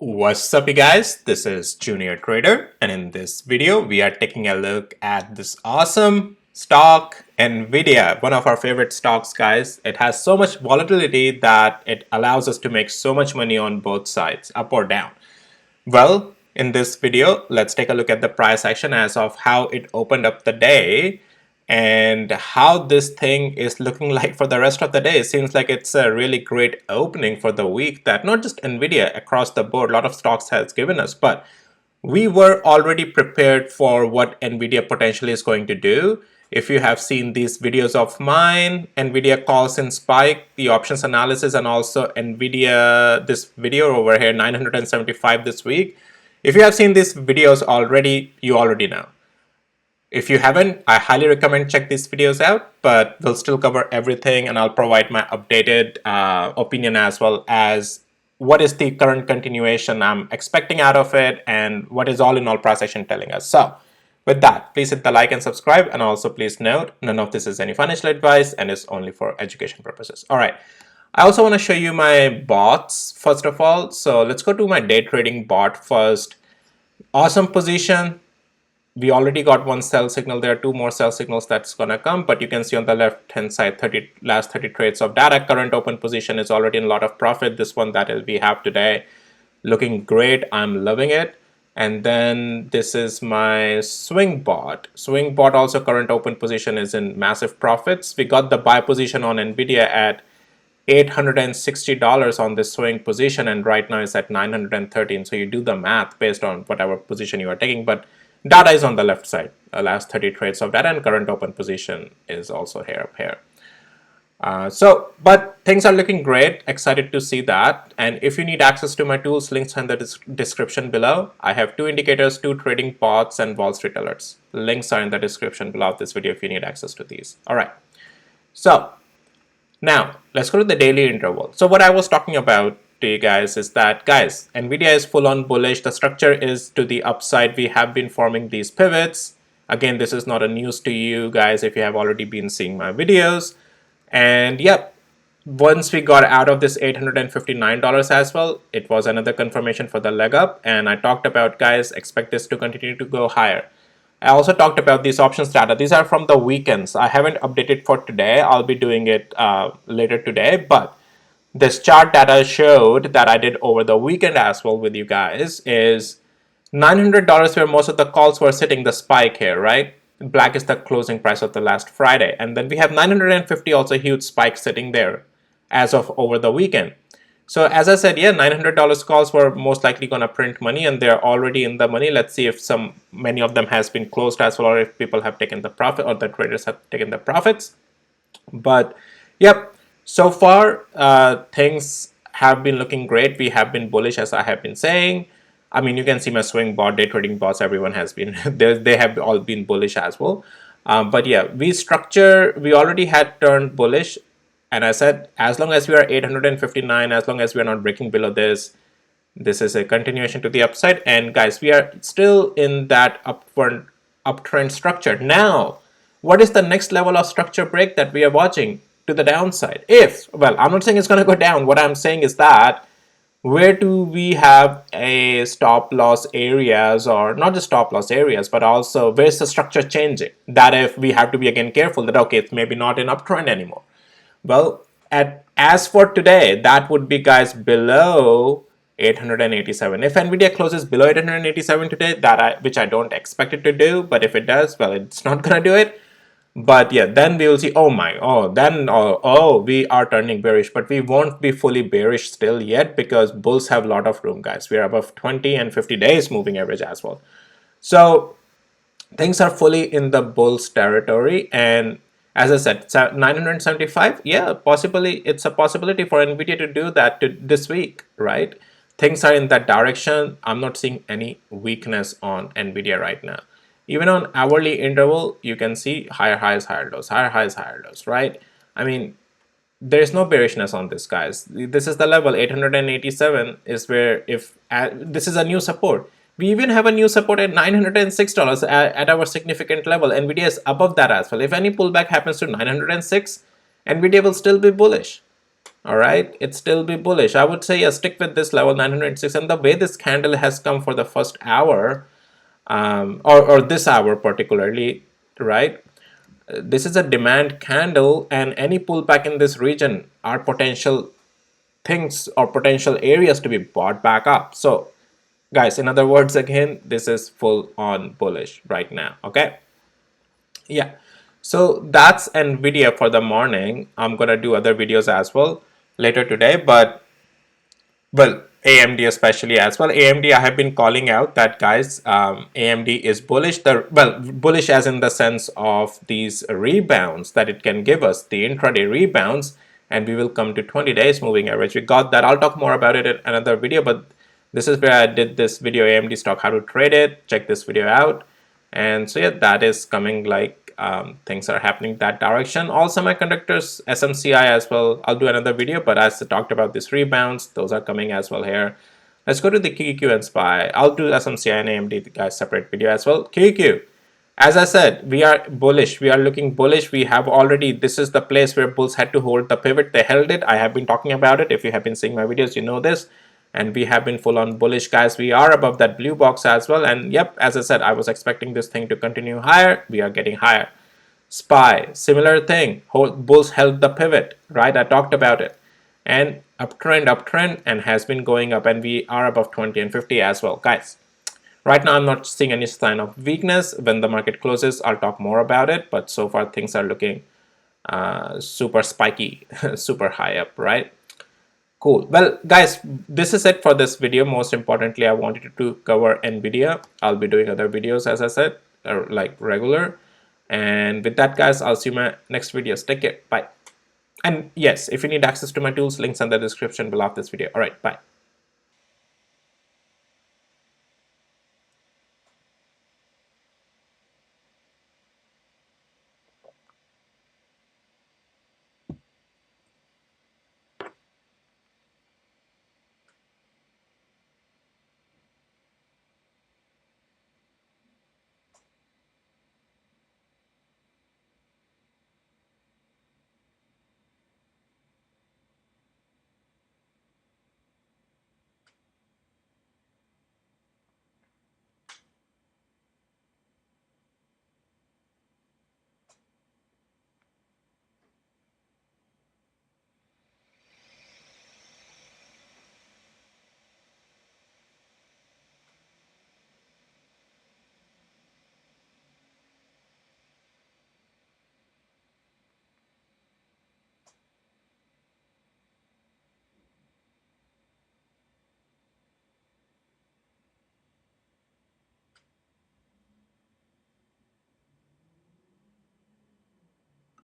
What's up, you guys? This is Junior Trader, and in this video, we are taking a look at this awesome stock, Nvidia, one of our favorite stocks, guys. It has so much volatility that it allows us to make so much money on both sides, up or down. Well, in this video, let's take a look at the price action as of how it opened up the day and how this thing is looking like for the rest of the day. It seems like it's a really great opening for the week that not just Nvidia, across the board, a lot of stocks has given us, but we were already prepared for what Nvidia potentially is going to do. If you have seen these videos of mine, Nvidia calls in spike, the options analysis, and also Nvidia, this video over here, 975 this week. If you have seen these videos already, you already know. If you haven't, I highly recommend check these videos out, but we'll still cover everything and I'll provide my updated opinion as well as what is the current continuation I'm expecting out of it and what is all in all price action telling us. So with that, please hit the like and subscribe, and also please note none of this is any financial advice and is only for education purposes. All right. I also want to show you my bots first of all. So let's go to my day trading bot first. Awesome position. We already got one sell signal. There are two more sell signals that's gonna come, but you can see on the left hand side last 30 trades of data. Current open position is already in a lot of profit. This one that we have today looking great. I'm loving it. And then this is my swing bot. Swing bot also current open position is in massive profits. We got the buy position on Nvidia at $860 on this swing position, and right now it's at 913. So you do the math based on whatever position you are taking, but data is on the left side. Last 30 trades of data, and current open position is also here up here. But things are looking great. Excited to see that. And if you need access to my tools, links are in the description below. I have two indicators, two trading bots, and Wall Street alerts. Links are in the description below of this video if you need access to these. All right. So now let's go to the daily interval. So what I was talking about to you guys is that, guys, Nvidia is full on bullish. The structure is to the upside. We have been forming these pivots. Again, this is not a news to you guys if you have already been seeing my videos. And yep, once we got out of this $859 as well, it was another confirmation for the leg up. And I talked about, guys, expect this to continue to go higher. I also talked about these options data. These are from the weekends. I haven't updated for today. I'll be doing it later today. But this chart that I showed that I did over the weekend as well with you guys is $900 where most of the calls were sitting, the spike here, right? Black is the closing price of the last Friday. And then we have 950, also huge spike sitting there as of over the weekend. So as I said, yeah, $900 calls were most likely going to print money, and they're already in the money. Let's see if many of them has been closed as well, or if people have taken the profit, or the traders have taken the profits. But yep, so far things have been looking great. We have been bullish, as I have been saying. I mean, you can see my swing bot, day trading bots, everyone has been, they have all been bullish as well. But yeah, we already had turned bullish. And I said, as long as we are 859, as long as we are not breaking below this is a continuation to the upside. And guys, we are still in that uptrend structure. Now, what is the next level of structure break that we are watching to the downside? Well, I'm not saying it's going to go down. What I'm saying is that where do we have a stop loss areas, or not just stop loss areas, but also where's the structure changing? That if we have to be again careful that, okay, it's maybe not an uptrend anymore. Well, as for today, that would be, guys, below 887. If Nvidia closes below 887 today, which I don't expect it to do, but if it does, well, it's not gonna do it. But yeah, then we will see, we are turning bearish, but we won't be fully bearish still yet because bulls have a lot of room, guys. We are above 20 and 50 days moving average as well. So things are fully in the bulls territory, and as I said, 975, yeah, possibly it's a possibility for Nvidia to do that this week, right? Things are in that direction. I'm not seeing any weakness on Nvidia right now. Even on hourly interval, you can see higher highs, higher lows, higher highs, higher lows, right? I mean, there is no bearishness on this, guys. This is the level 887 is where, if this is a new support. We even have a new support at $906 at our significant level. Nvidia is above that as well. If any pullback happens to 906, Nvidia will still be bullish. All right, it still be bullish. I would say, yeah, stick with this level 906. And the way this candle has come for the first hour, or this hour particularly, right? This is a demand candle, and any pullback in this region are potential things or potential areas to be bought back up. So guys, in other words, again, this is full on bullish right now. Okay, yeah, so that's Nvidia for the morning. I'm gonna do other videos as well later today, but well, AMD especially as well. AMD, I have been calling out that, guys, AMD is bullish. Bullish as in the sense of these rebounds that it can give us, the intraday rebounds, and we will come to 20 days moving average. We got that. I'll talk more about it in another video, but this is where I did this video, AMD stock, how to trade it. Check this video out. And so yeah, that is coming, like things are happening that direction. All semiconductors, SMCI as well. I'll do another video, but as I talked about these rebounds, those are coming as well here. Let's go to the QQQ and SPY. I'll do SMCI and AMD guys separate video as well. QQQ, as I said, we are bullish. We are looking bullish. We have already, this is the place where bulls had to hold the pivot. They held it. I have been talking about it. If you have been seeing my videos, you know this. And we have been full on bullish, guys. We are above that blue box as well. And yep, as I said, I was expecting this thing to continue higher. We are getting higher. SPY, similar thing. Bulls held the pivot, right? I talked about it. And uptrend, and has been going up. And we are above 20 and 50 as well, guys. Right now, I'm not seeing any sign of weakness. When the market closes, I'll talk more about it. But so far, things are looking super spiky, super high up, right? Cool. Well, guys, this is it for this video. Most importantly, I wanted to cover NVIDIA. I'll be doing other videos, as I said, like regular. And with that, guys, I'll see you in my next videos. Take care. Bye. And yes, if you need access to my tools, links in the description below this video. All right, bye.